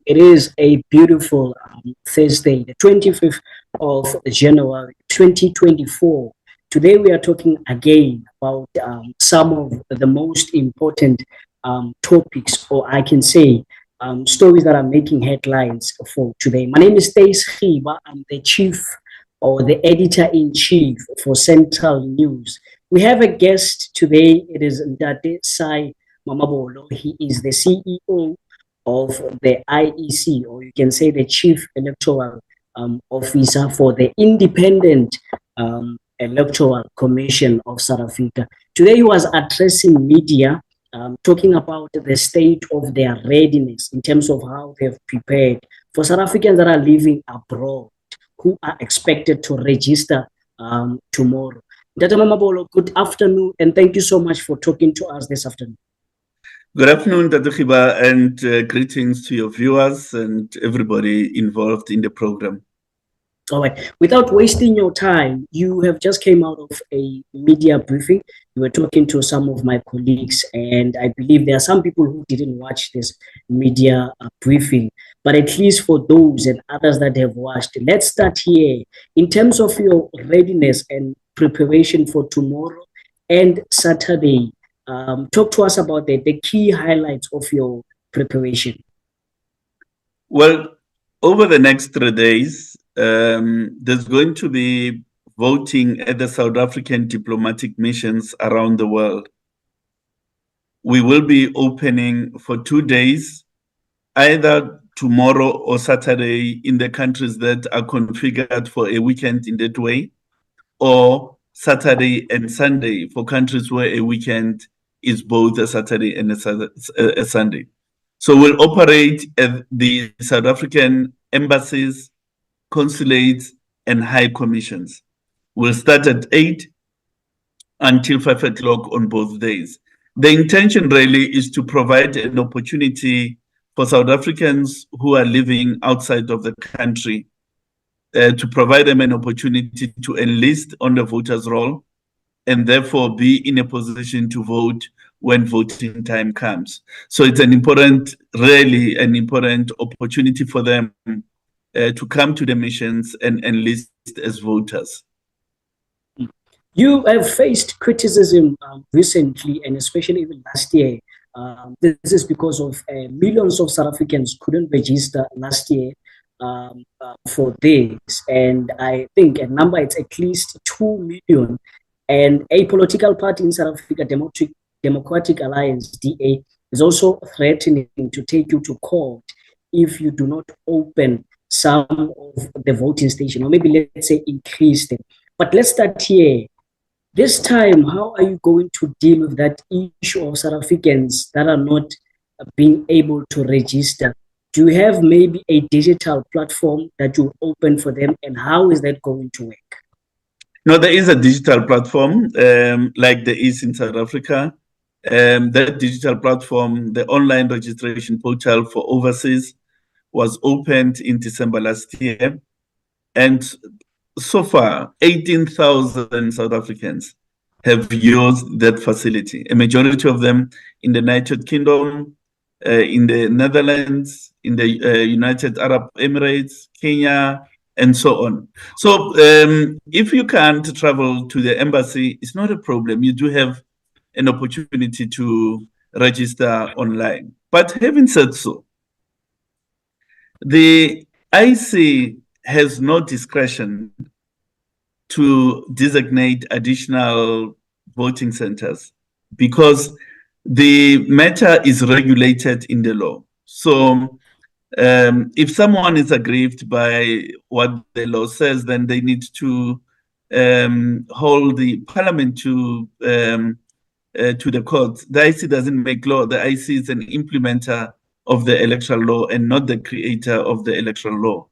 It is a beautiful Thursday, the 25th of January 2024. Today we are talking again about some of the most important topics, or I can say stories that are making headlines for today. My name is Khiba. I'm the chief or the editor-in-chief for Central News. We have a guest today. It is Mr Sy Mamabolo. He is the CEO of the IEC, or you can say the Chief Electoral Officer for the Independent Electoral Commission of South Africa. Today he was addressing media, talking about the state of their readiness in terms of how they've prepared for South Africans that are living abroad, who are expected to register tomorrow. Dr. Mamabolo, good afternoon, and thank you so much for talking to us this afternoon. Good afternoon, Dr. Khiba, and greetings to your viewers and everybody involved in the program. All right. Without wasting your time, you have just came out of a media briefing. You were talking to some of my colleagues, and I believe there are some people who didn't watch this media briefing. But at least for those and others that have watched, let's start here. In terms of your readiness and preparation for tomorrow and Saturday, talk to us about the key highlights of your preparation. Well, over the next 3 days, there's going to be voting at the South African diplomatic missions around the world. We will be opening for 2 days, either tomorrow or Saturday, in the countries that are configured for a weekend in that way, or Saturday and Sunday for countries where a weekend is both a Saturday and a Sunday. So we'll operate at the South African embassies, consulates, and high commissions. We'll start at 8 until 5 o'clock on both days. The intention really is to provide an opportunity for South Africans who are living outside of the country, to provide them an opportunity to enlist on the voters' roll and therefore be in a position to vote when voting time comes. So it's really an important opportunity for them to come to the missions and enlist as voters. You have faced criticism recently, and especially even last year. This is because of millions of South Africans couldn't register last year for this, and I think a number, it's at least 2 million. And a political party in South Africa, Democratic Alliance, DA, is also threatening to take you to court if you do not open some of the voting stations, or maybe let's say increase them. But let's start here. This time, how are you going to deal with that issue of South Africans that are not being able to register? Do you have maybe a digital platform that you open for them, and how is that going to work? No, there is a digital platform like there is in South Africa. That digital platform, the online registration portal for overseas, was opened in December last year. And so far, 18,000 South Africans have used that facility. A majority of them in the United Kingdom, in the Netherlands, in the United Arab Emirates, Kenya, and so on. So if you can't travel to the embassy, it's not a problem. You do have an opportunity to register online. But having said so, the IC has no discretion to designate additional voting centers because the matter is regulated in the law. So if someone is aggrieved by what the law says, then they need to hold the parliament to the court. The IC doesn't make law. The IC is an implementer of the electoral law and not the creator of the electoral law.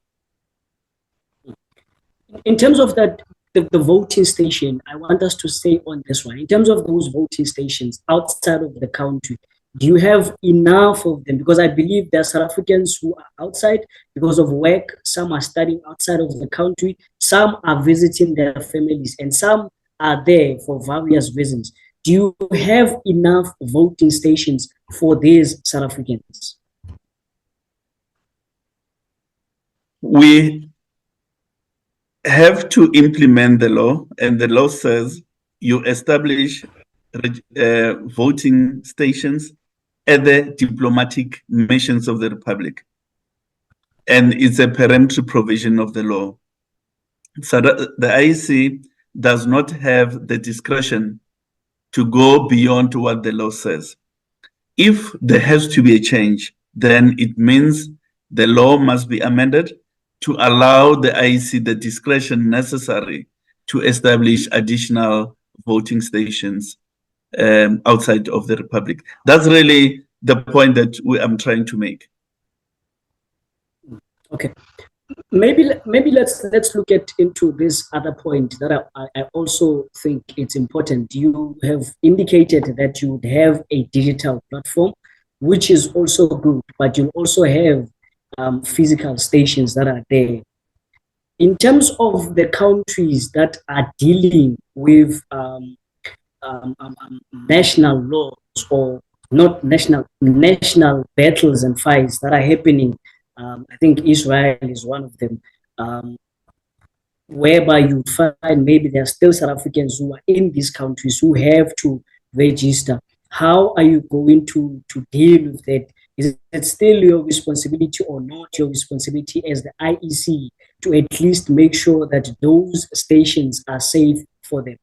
In terms of that, the voting station, I want us to stay on this one. In terms of those voting stations outside of the country, do you have enough of them? Because I believe there are South Africans who are outside because of work. Some are studying outside of the country. Some are visiting their families, and some are there for various reasons. Do you have enough voting stations for these South Africans? We have to implement the law, and the law says you establish voting stations at the diplomatic missions of the Republic. And it's a peremptory provision of the law. So the IEC does not have the discretion to go beyond what the law says. If there has to be a change, then it means the law must be amended to allow the IEC the discretion necessary to establish additional voting stations outside of the Republic. That's really the point that I'm trying to make. Okay. Maybe let's look into this other point that I also think it's important. You have indicated that you would have a digital platform, which is also good, but you also have physical stations that are there. In terms of the countries that are dealing with national laws, or not national battles and fights that are happening, I think Israel is one of them, whereby you find maybe there are still South Africans who are in these countries who have to register. How are you going to deal with that? Is it still your responsibility or not your responsibility as the IEC to at least make sure that those stations are safe for them?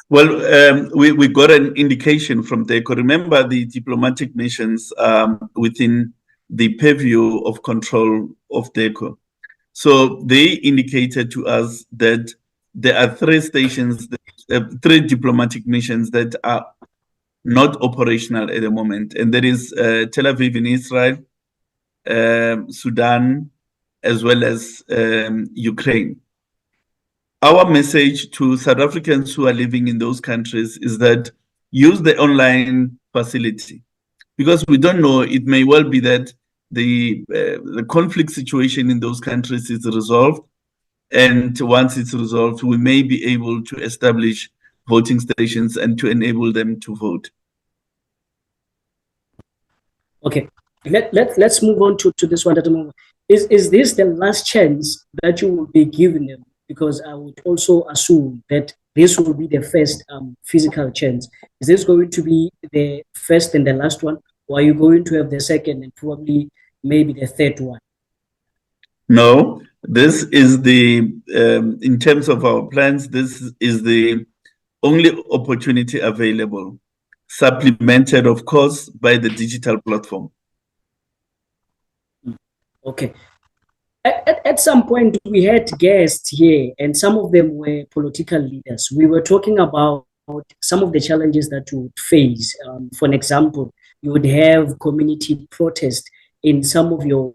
Well, we got an indication from DECO. Remember, the diplomatic missions within the purview of control of DECO. So they indicated to us that there are three stations, three diplomatic missions that are not operational at the moment. And that is Tel Aviv in Israel, Sudan, as well as Ukraine. Our message to South Africans who are living in those countries is that use the online facility, because we don't know, it may well be that the conflict situation in those countries is resolved. And once it's resolved, we may be able to establish voting stations and to enable them to vote. Okay, let's move on to this one at the moment. Is this the last chance that you will be giving them? Because I would also assume that this will be the first physical chance. Is this going to be the first and the last one, or are you going to have the second and probably maybe the third one? No, this is the, in terms of our plans, this is the only opportunity available, supplemented, of course, by the digital platform. Okay. At some point, we had guests here, and some of them were political leaders. We were talking about some of the challenges that you would face. For an example, you would have community protest in some of your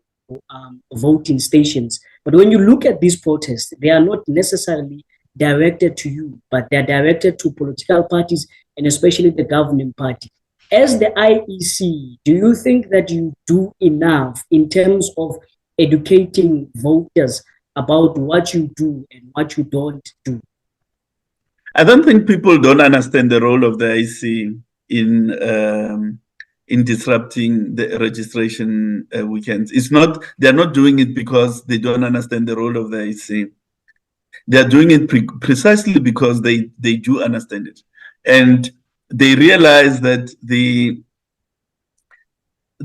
voting stations. But when you look at these protests, they are not necessarily directed to you, but they're directed to political parties and especially the governing party. As the IEC, do you think that you do enough in terms of educating voters about what you do and what you don't do? I don't think people don't understand the role of the IEC in disrupting the registration weekends. It's not, they're not doing it because they don't understand the role of the IEC. They're doing it precisely because they do understand it. And they realize that the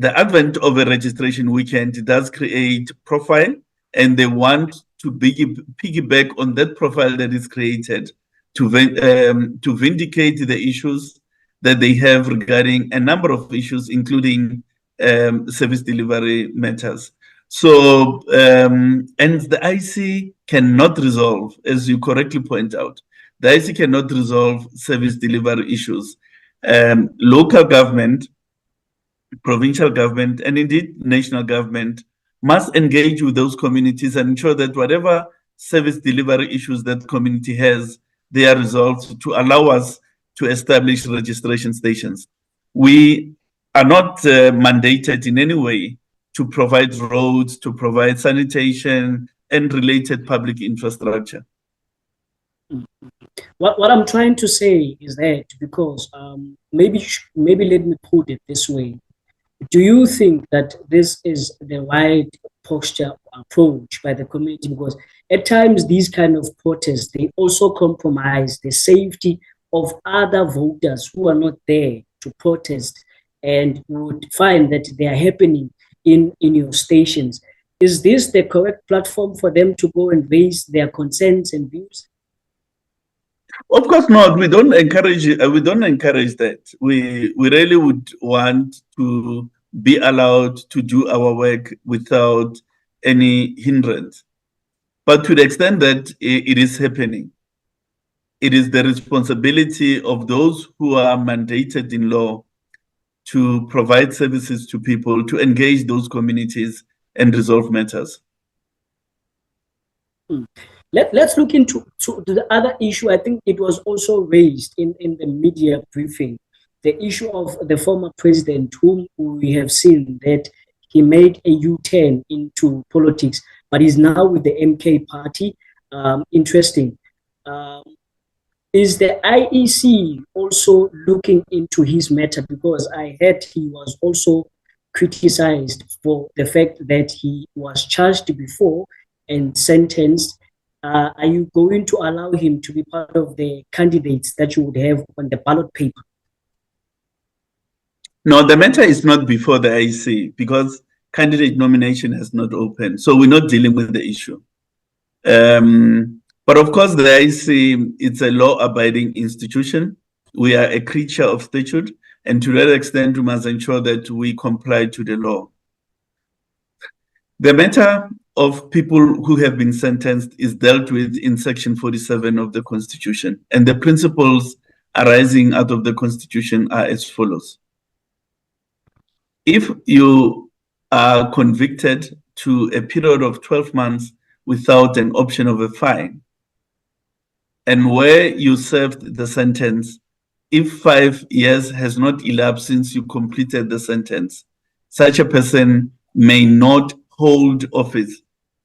advent of a registration weekend does create profile, and they want to piggyback on that profile that is created to vindicate the issues that they have regarding a number of issues, including service delivery matters. So, and the IEC cannot resolve, as you correctly point out, the IEC cannot resolve service delivery issues. Local government, provincial government, and indeed national government must engage with those communities and ensure that whatever service delivery issues that community has, they are resolved to allow us to establish registration stations. We are not mandated in any way to provide roads, to provide sanitation and related public infrastructure. What I'm trying to say is that, because maybe let me put it this way. Do you think that this is the right posture approach by the community, because at times these kind of protests, they also compromise the safety of other voters who are not there to protest, and would find that they are happening in your stations. Is this the correct platform for them to go and raise their concerns and views? Of course not. We don't encourage that. We really would want to be allowed to do our work without any hindrance. But to the extent that it is happening, it is the responsibility of those who are mandated in law to provide services to people, to engage those communities and resolve matters. Let's look into the other issue. I think it was also raised in the media briefing, the issue of the former president, whom we have seen that he made a U-turn into politics, but is now with the MK party. Interesting. Is the IEC also looking into his matter? Because I heard he was also criticized for the fact that he was charged before and sentenced. Are you going to allow him to be part of the candidates that you would have on the ballot paper? No, the matter is not before the IEC because candidate nomination has not opened. So we're not dealing with the issue. But of course, the IEC, it's a law-abiding institution. We are a creature of statute, and to that extent, we must ensure that we comply to the law. The matter of people who have been sentenced is dealt with in Section 47 of the Constitution, and the principles arising out of the Constitution are as follows. If you are convicted to a period of 12 months without an option of a fine, and where you served the sentence, if 5 years has not elapsed since you completed the sentence, such a person may not hold office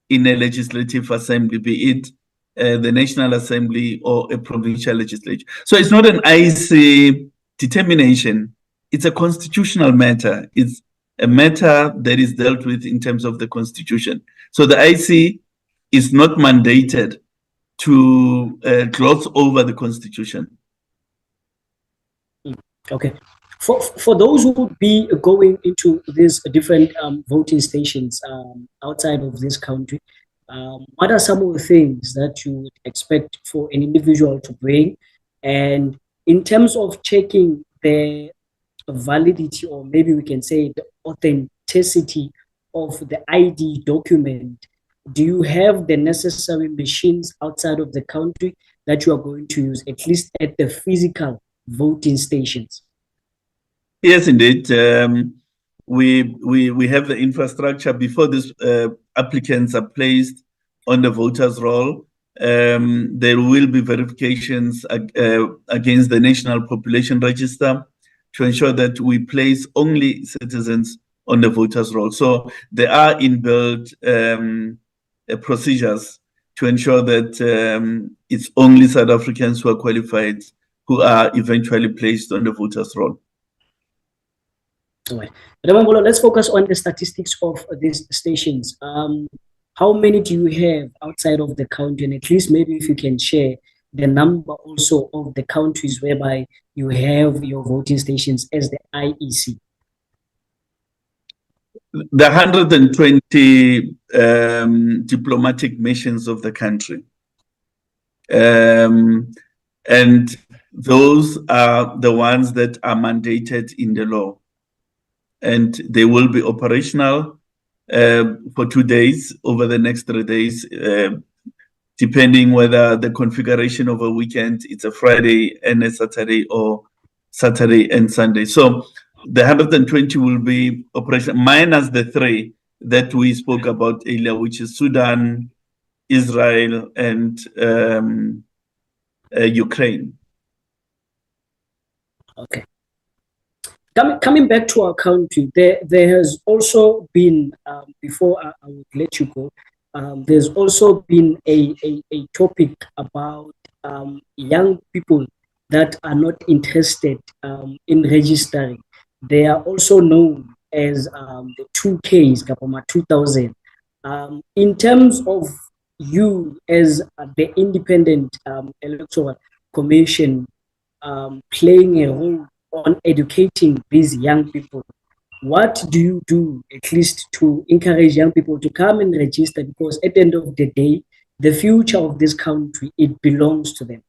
in a legislative assembly, be it the National Assembly or a provincial legislature. So it's not an IEC determination, it's a constitutional matter. It's a matter that is dealt with in terms of the Constitution. So the IEC is not mandated to gloss over the Constitution. Okay. For those who would be going into these different voting stations outside of this country, what are some of the things that you would expect for an individual to bring? And in terms of checking the validity, or maybe we can say the authenticity of the ID document, do you have the necessary machines outside of the country that you are going to use, at least at the physical voting stations? Yes, indeed. We have the infrastructure before these applicants are placed on the voters' roll. There will be verifications against the National Population Register to ensure that we place only citizens on the voters' roll. So there are inbuilt procedures to ensure that it's only South Africans who are qualified who are eventually placed on the voters' roll. All right. Mamabolo, let's focus on the statistics of these stations. How many do you have outside of the country? And at least maybe if you can share the number also of the countries whereby you have your voting stations as the IEC. The 120 diplomatic missions of the country. And those are the ones that are mandated in the law. And they will be operational for 2 days over the next 3 days, depending whether the configuration of a weekend, it's a Friday and a Saturday, or Saturday and Sunday. So the 120 will be operational, minus the 3 that we spoke about earlier, which is Sudan, Israel, and Ukraine. Okay. Coming back to our country, there has also been, before I would let you go, there's also been a topic about young people that are not interested in registering. They are also known as the 2Ks, Kapama 2000. In terms of you as the Independent Electoral Commission playing a role on educating these young people, what do you do at least to encourage young people to come and register? Because at the end of the day, the future of this country, it belongs to them.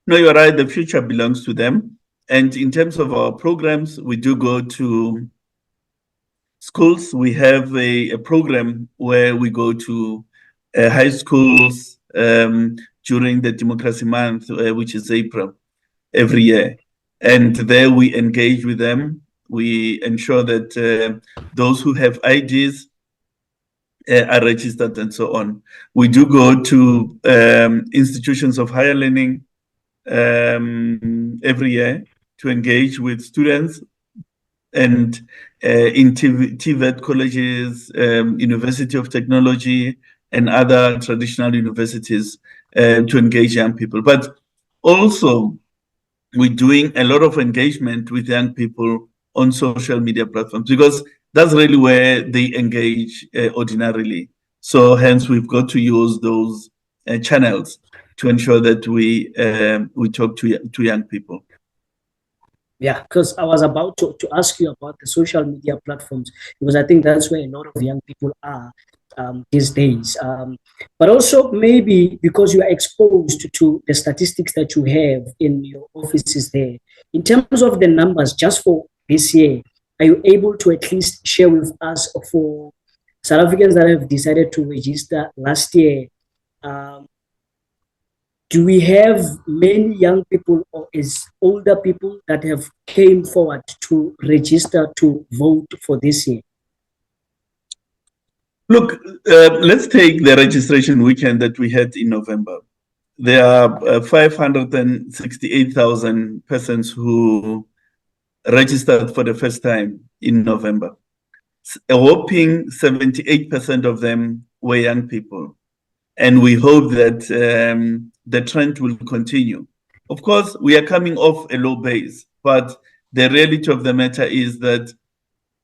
No, you're right. The future belongs to them. And in terms of our programs, we do go to schools. We have a program where we go to high schools during the Democracy Month, which is April, every year. And there we engage with them. We ensure that those who have IDs are registered and so on. We do go to institutions of higher learning every year to engage with students and in TVET colleges, University of Technology, and other traditional universities to engage young people. But also, we're doing a lot of engagement with young people on social media platforms because that's really where they engage ordinarily. So hence, we've got to use those channels to ensure that we talk to young people. Yeah, because I was about to ask you about the social media platforms, because I think that's where a lot of young people are these days. But also maybe because you are exposed to the statistics that you have in your offices there, in terms of the numbers just for this year, are you able to at least share with us for South Africans that have decided to register last year? Do we have many young people or is older people that have came forward to register to vote for this year? Look, let's take the registration weekend that we had in November. There are 568,000 persons who registered for the first time in November. A whopping 78% of them were young people. And we hope that the trend will continue. Of course, we are coming off a low base, but the reality of the matter is that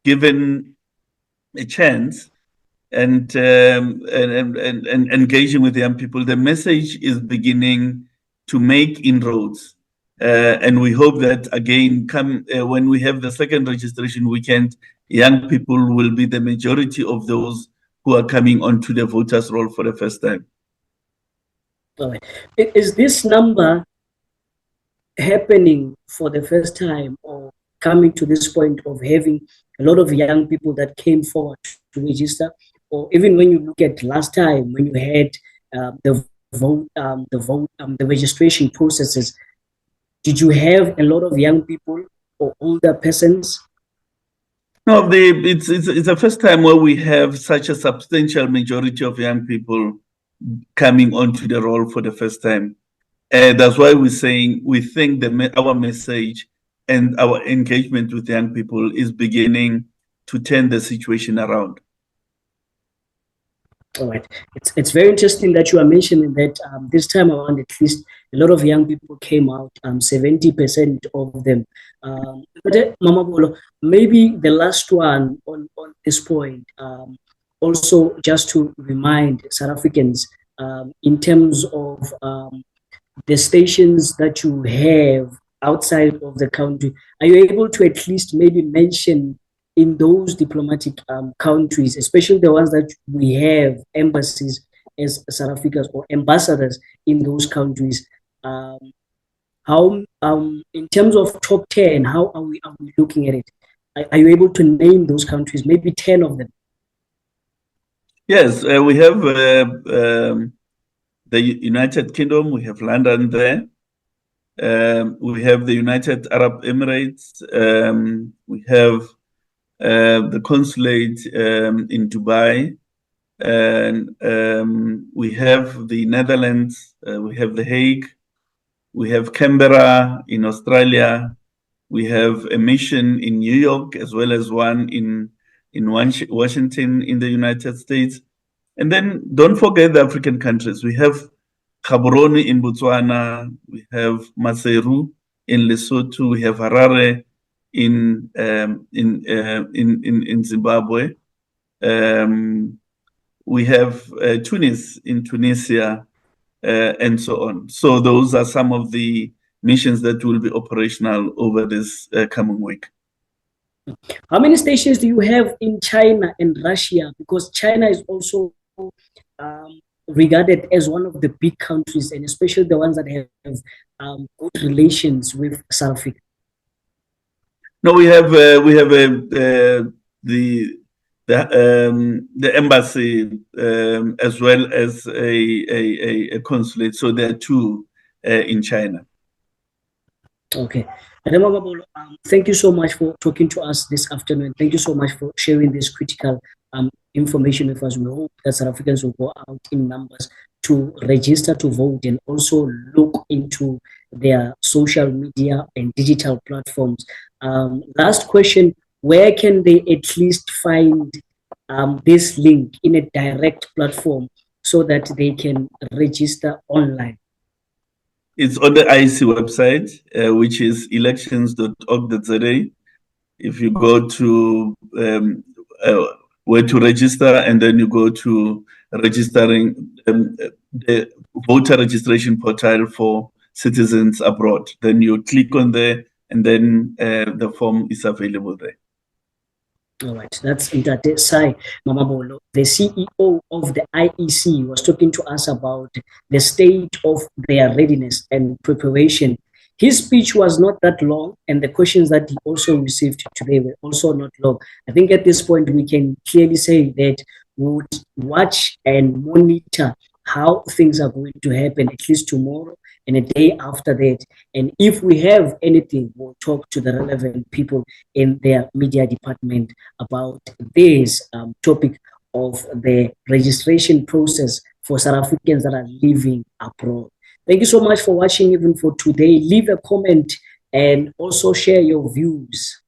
given a chance and engaging with young people, the message is beginning to make inroads. And we hope that, again, when we have the second registration weekend, young people will be the majority of those who are coming onto the voters' roll for the first time. All right. Is this number happening for the first time or coming to this point of having a lot of young people that came forward to register? Or even when you look at last time when you had the registration processes, did you have a lot of young people or older persons? No, it's the first time where we have such a substantial majority of young people coming onto the roll for the first time. And that's why we're saying we think our message and our engagement with young people is beginning to turn the situation around. All right. It's very interesting that you are mentioning that this time around, at least a lot of young people came out, 70% of them. But Mamabolo, maybe the last one on this point, also just to remind South Africans in terms of the stations that you have outside of the country, are you able to at least maybe mention in those diplomatic countries, especially the ones that we have embassies as South Africans or ambassadors in those countries, how in terms of top 10, how are we looking at it? Are you able to name those countries, maybe 10 of them? Yes, we have the United Kingdom, we have London there. We have the United Arab Emirates. We have the consulate in Dubai. And we have the Netherlands. We have The Hague. We have Canberra in Australia. We have a mission in New York, as well as one in Washington in the United States. And then don't forget the African countries. We have Gaborone in Botswana. We have Maseru in Lesotho. We have Harare in Zimbabwe. we have Tunis in Tunisia, and so on. So those are some of the missions that will be operational over this coming week. How many stations do you have in China and Russia? Because China is also regarded as one of the big countries, and especially the ones that have good relations with South Africa. No, we have the embassy as well as a consulate. So there are two in China. Okay. Mamabolo, thank you so much for talking to us this afternoon. Thank you so much for sharing this critical information with us. We hope that South Africans will go out in numbers to register to vote and also look into their social media and digital platforms. Last question, where can they at least find this link in a direct platform so that they can register online? It's on the IEC website, which is elections.org.za. If you go to where to register, and then you go to registering the voter registration portal for citizens abroad, then you click on there, and then the form is available there. All right, that's Mr Sy Mamabolo, the CEO of the IEC, was talking to us about the state of their readiness and preparation. His speech was not that long, and the questions that he also received today were also not long. I think at this point, we can clearly say that we would watch and monitor how things are going to happen, at least tomorrow and a day after that. And if we have anything, we'll talk to the relevant people in their media department about this topic of the registration process for South Africans that are living abroad. Thank you so much for watching even for today. Leave a comment and also share your views.